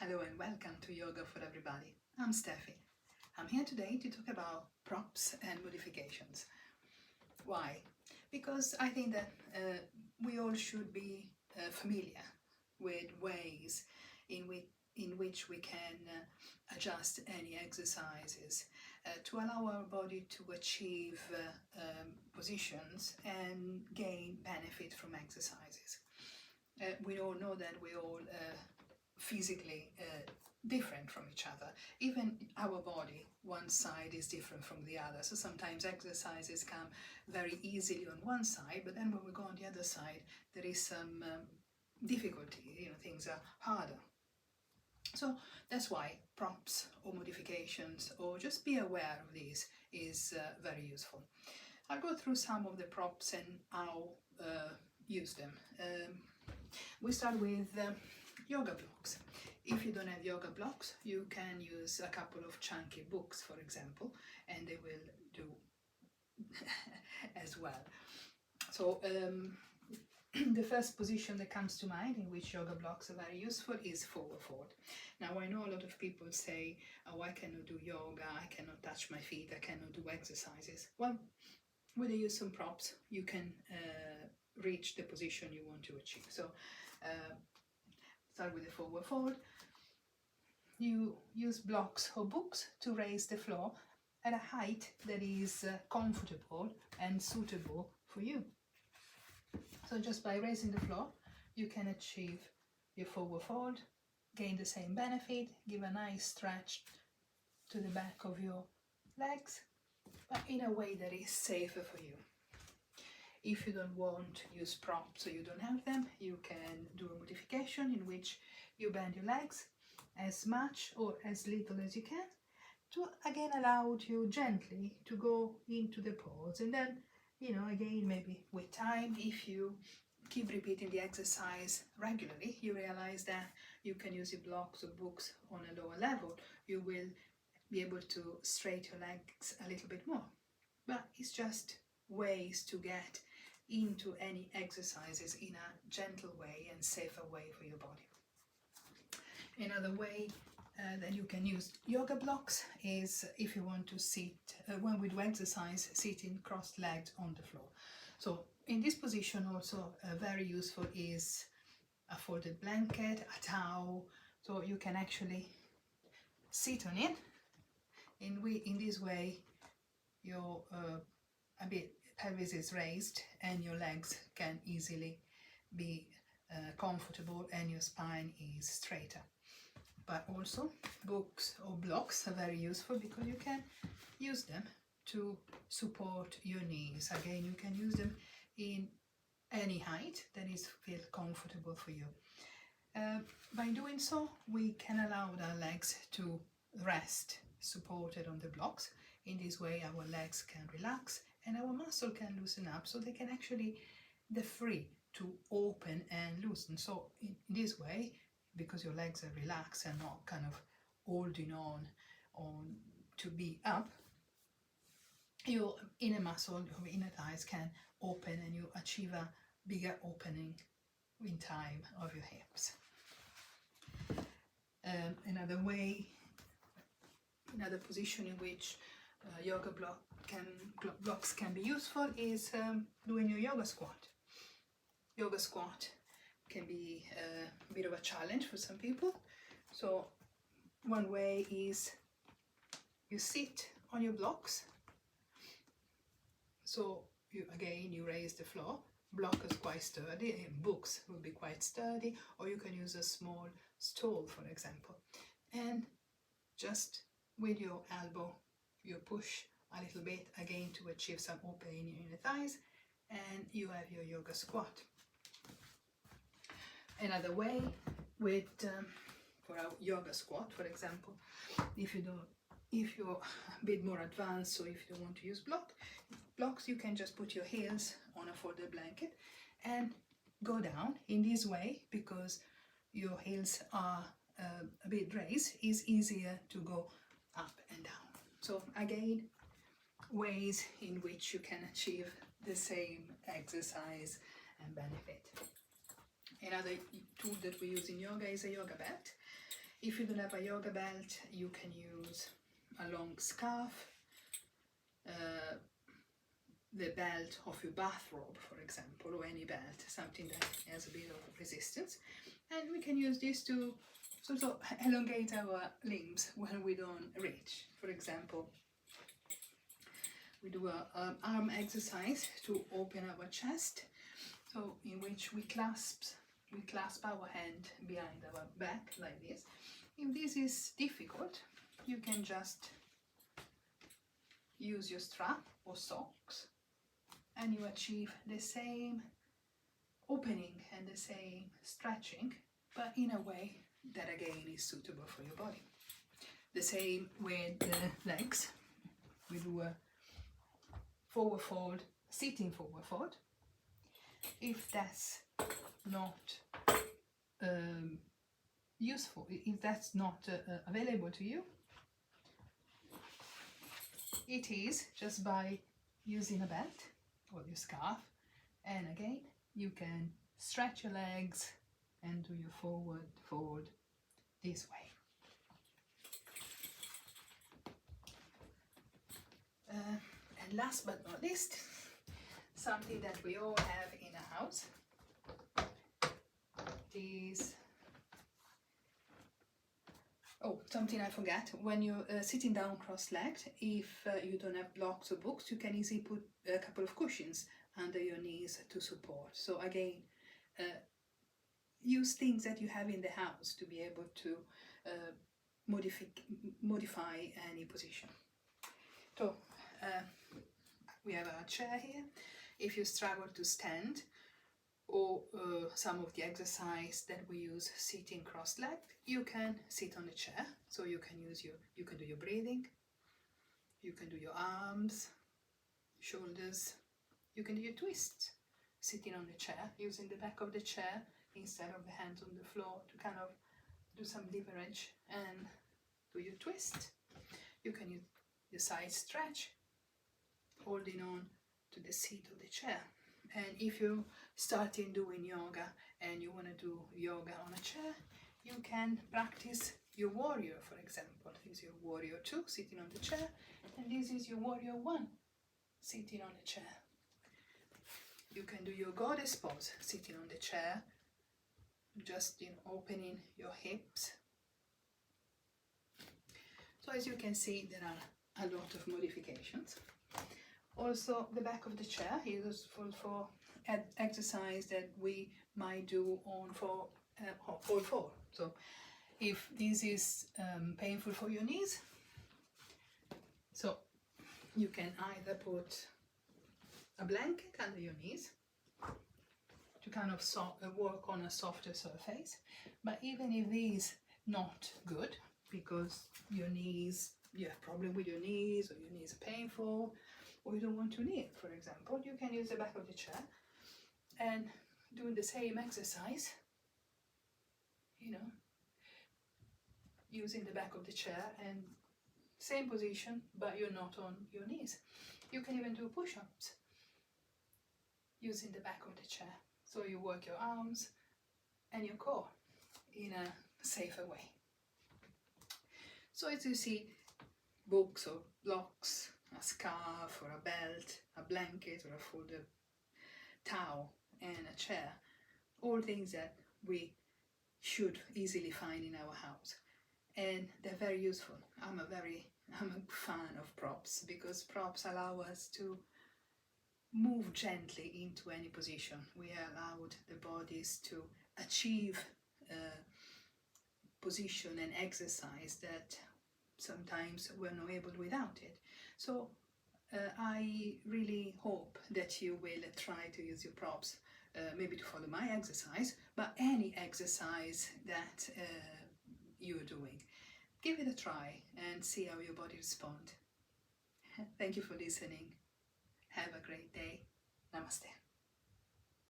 Hello and welcome to Yoga for Everybody. I'm Steffi. I'm here today to talk about props and modifications. Why? Because I think that we all should be familiar with ways in which we can adjust any exercises to allow our body to achieve positions and gain benefit from exercises. We all know that we all physically different from each other. Even our body, one side is different from the other. So sometimes exercises come very easily on one side, but then when we go on the other side, there is some difficulty, things are harder. So that's why props or modifications or just be aware of these is very useful. I'll go through some of the props and how use them. We start with yoga blocks. If you don't have yoga blocks, you can use a couple of chunky books, for example, and they will do as well. So the first position that comes to mind in which yoga blocks are very useful is forward fold. Now I know a lot of people say, oh, I cannot do yoga, I cannot touch my feet, I cannot do exercises. Well, with the use of some props, you can reach the position you want to achieve. So start with the forward fold. You use blocks or books to raise the floor at a height that is comfortable and suitable for you. So just by raising the floor, you can achieve your forward fold, gain the same benefit, give a nice stretch to the back of your legs, but in a way that is safer for you. If you don't want to use props or you don't have them, you can do a modification in which you bend your legs as much or as little as you can to again allow you gently to go into the pose. And then, again, maybe with time, if you keep repeating the exercise regularly, you realize that you can use your blocks or books on a lower level. You will be able to straighten your legs a little bit more. But it's just ways to get into any exercises in a gentle way and safer way for your body. Another way that you can use yoga blocks is if you want to sit, when we do exercise, sitting cross-legged on the floor. So in this position also very useful is a folded blanket, a towel, so you can actually sit on it. In this way, your pelvis is raised and your legs can easily be comfortable and your spine is straighter. But also books or blocks are very useful because you can use them to support your knees. Again, you can use them in any height that is feel comfortable for you. By doing so, we can allow our legs to rest supported on the blocks. In this way, our legs can relax and our muscle can loosen up, so they can actually, they're free to open and loosen. So in this way, because your legs are relaxed and not kind of holding on to be up, your inner muscle, your inner thighs can open and you achieve a bigger opening in time of your hips. Another way, another position in which yoga blocks can be useful is doing your yoga squat. Yoga squat can be a bit of a challenge for some people. So one way is you sit on your blocks. So you raise the floor. Block is quite sturdy, and books will be quite sturdy, or you can use a small stool, for example. And just with your elbow, you push a little bit again to achieve some opening in the thighs, and you have your yoga squat. Another way with for a yoga squat, for example, if you're a bit more advanced, so if you don't want to use blocks, you can just put your heels on a folded blanket and go down in this way. Because your heels are a bit raised, it's easier to go up and down. So again, ways in which you can achieve the same exercise and benefit. Another tool that we use in yoga is a yoga belt. If you don't have a yoga belt, you can use a long scarf, the belt of your bathrobe, for example, or any belt, something that has a bit of resistance. And we can use this to sort of elongate our limbs when we don't reach. For example, we do an arm exercise to open our chest, so in which we clasp our hand behind our back like this. If this is difficult, you can just use your strap or socks and you achieve the same opening and the same stretching, but in a way that again is suitable for your body. The same with the legs. We do a forward fold, sitting forward fold. If that's not useful, if that's not available to you, it is just by using a belt or your scarf, and again you can stretch your legs and do your forward fold this way. And last but not least, something that we all have in a house is, oh, something I forgot. When you're sitting down cross-legged, if you don't have blocks or books, you can easily put a couple of cushions under your knees to support. So again, use things that you have in the house to be able to modify any position. So we have a chair here. If you struggle to stand, or some of the exercise that we use sitting cross-legged, you can sit on a chair. So you can do your breathing, you can do your arms, shoulders, you can do your twists sitting on the chair, using the back of the chair instead of the hands on the floor to kind of do some leverage and do your twist. You can use the side stretch, holding on to the seat of the chair. And if you're starting doing yoga and you want to do yoga on a chair, you can practice your warrior, for example. This is your warrior 2 sitting on the chair, and this is your warrior 1 sitting on the chair. You can do your goddess pose sitting on the chair, just opening your hips. So as you can see, there are a lot of modifications. Also, the back of the chair is useful for exercise that we might do on all four. So if this is painful for your knees, so you can either put a blanket under your knees to kind of work on a softer surface. But even if this is not good, because your knees, you have a problem with your knees, or your knees are painful, or you don't want to kneel, for example, you can use the back of the chair and do the same exercise, using the back of the chair, and same position, but you're not on your knees. You can even do push-ups using the back of the chair. So you work your arms and your core in a safer way. So as you see, books or blocks, a scarf or a belt, a blanket or a folded towel, and a chair, all things that we should easily find in our house, and they're very useful. I'm a fan of props, because props allow us to move gently into any position. We allowed the bodies to achieve position and exercise that sometimes we're not able without it. So I really hope that you will try to use your props, maybe to follow my exercise, but any exercise that you're doing. Give it a try and see how your body responds. Thank you for listening. Have a great day. Namaste.